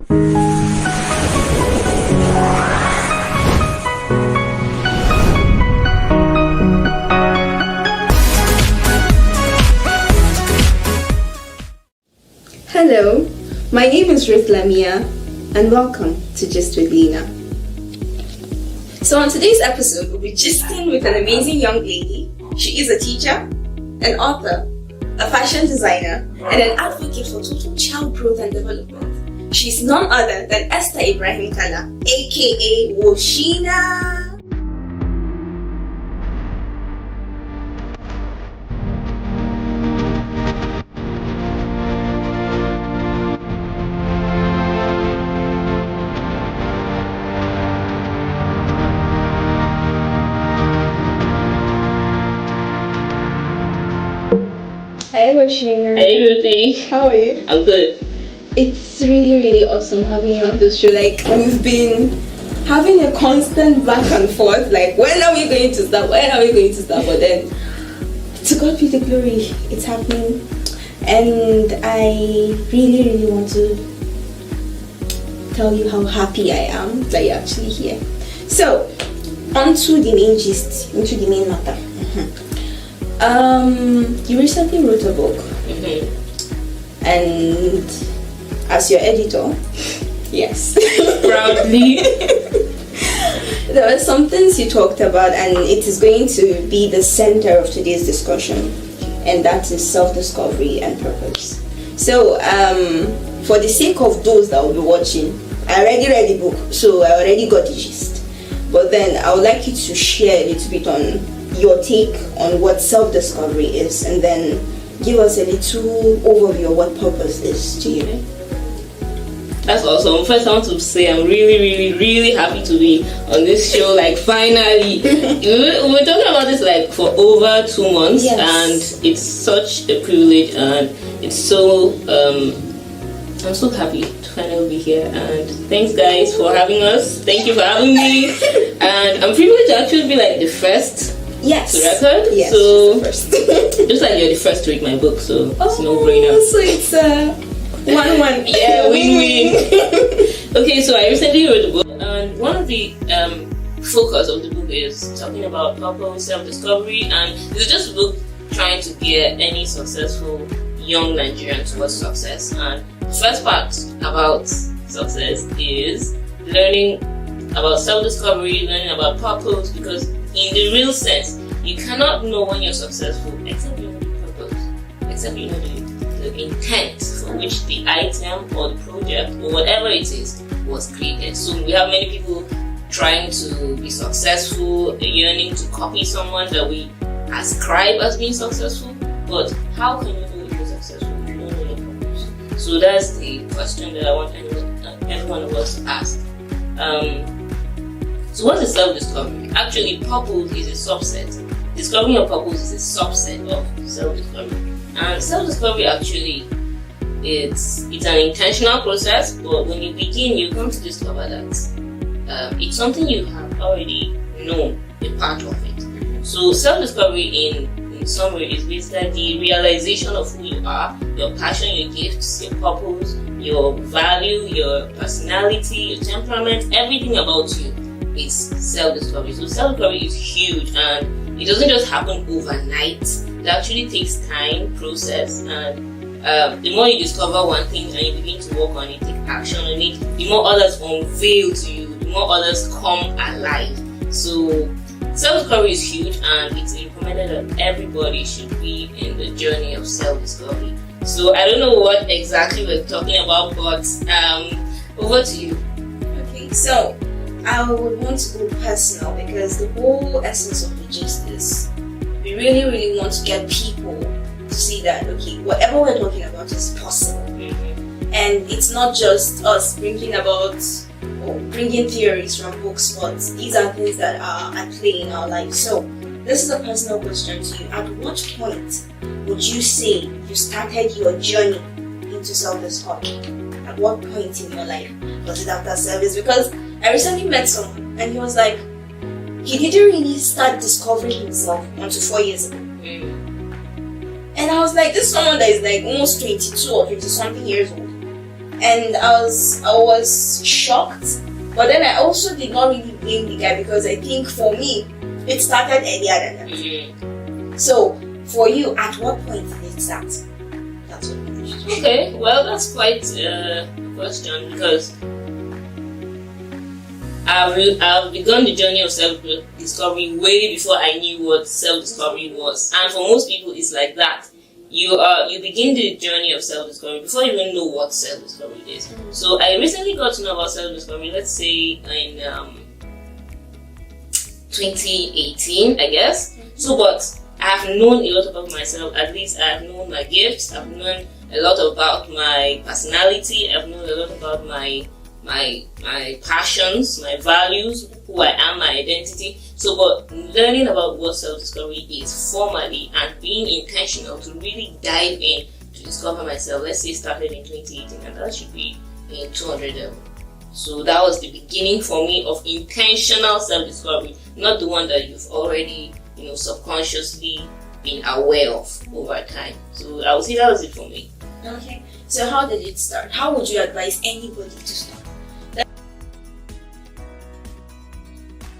Hello, my name is Ruth Lamia, and welcome to Gist with Lina. So on today's episode, we'll be gisting with an amazing young lady. She is a teacher, an author, a fashion designer, and an advocate for total child growth and development. She's none other than Esther Ibrahim Kala, aka Woshina. Hey Woshina. Hey Ruthie. How are you? I'm good. It's really awesome having you on this show. Like, we've been having a constant back and forth, like, when are we going to start, but then to God be the glory, it's happening. And I really want to tell you how happy I am that you're actually here. So on to the main gist, into the main matter. You recently wrote a book, and as your editor, yes, Proudly. there were some things you talked about, and it is going to be the center of today's discussion, and that is self-discovery and purpose. So for the sake of those that will be watching, I already read the book, so I already got the gist, but then I would like you to share a little bit on your take on what self-discovery is, and then give us a little overview of what purpose is to you. That's awesome. First, I want to say I'm really happy to be on this show. Like, finally, we were talking about this like for over 2 months, Yes. and it's such a privilege, and it's so I'm so happy to finally be here. And thanks, guys, for having us. Thank you for having me. And I'm privileged to actually be like the first. Yes. To record? Yes. So, First. just like you're the first to read my book, so it's no brainer. So it's a 1-1. Yeah, win-win. Okay, so I recently wrote a book, and one of the focus of the book is talking about purpose, self-discovery, and it's just a book trying to get any successful young Nigerian towards success. And the first part about success is learning about self-discovery, learning about purpose, because in the real sense, you cannot know when you're successful except you know the purpose, except you know the intent for which the item or the project or whatever it is was created. So we have many people trying to be successful, yearning to copy someone that we ascribe as being successful, but how can you know if you're successful if you don't know your purpose? So that's the question that I want every one of us to ask. So what is self-discovery? Actually, purpose is a subset. Discovering your purpose is a subset of self-discovery. And self-discovery actually, it's an intentional process, but when you begin, you come to discover that it's something you have already known a part of it. So self-discovery in summary is basically the realization of who you are, your passion, your gifts, your purpose, your value, your personality, your temperament, everything about you. It's self-discovery. So self-discovery is huge, and it doesn't just happen overnight. It actually takes time, process, and the more you discover one thing and you begin to work on it, take action on it, the more others unveil to you, the more others come alive. So self-discovery is huge, and it's recommended that everybody should be in the journey of self-discovery. So I don't know what exactly we're talking about, but over to you. Okay, so I would want to go personal, because the whole essence of the gist is we really want to get people to see that, okay, whatever we're talking about is possible. And it's not just us bringing theories from books, but these are things that are at play in our life. So this is a personal question to you. At what point would you say you started your journey into self-discovery? At what point in your life? Was it after service? Because I recently met someone and he was like, he didn't really start discovering himself until 4 years ago. And I was like, this is someone that is like almost 22 or 20 something years old. and I was shocked. But then I also did not really blame the guy, because I think for me it started earlier than that. So for you, at what point did it start? That's what it is. Okay, well, that's quite a question, because I've begun the journey of self-discovery way before I knew what self-discovery was. And for most people, it's like that. You begin the journey of self-discovery before you even know what self-discovery is. So I recently got to know about self-discovery, let's say in 2018, I guess. So, but I have known a lot about myself. At least I have known my gifts. I've known a lot about my personality. I've known a lot about my passions, my values, who I am, my identity. So, but learning about what self-discovery is formally and being intentional to really dive in to discover myself, let's say started in 2018, and that should be in 200 level. So that was the beginning for me of intentional self-discovery, not the one that you've already, subconsciously been aware of over time. So I would say that was it for me. Okay. So how did it start? How would you advise anybody to start?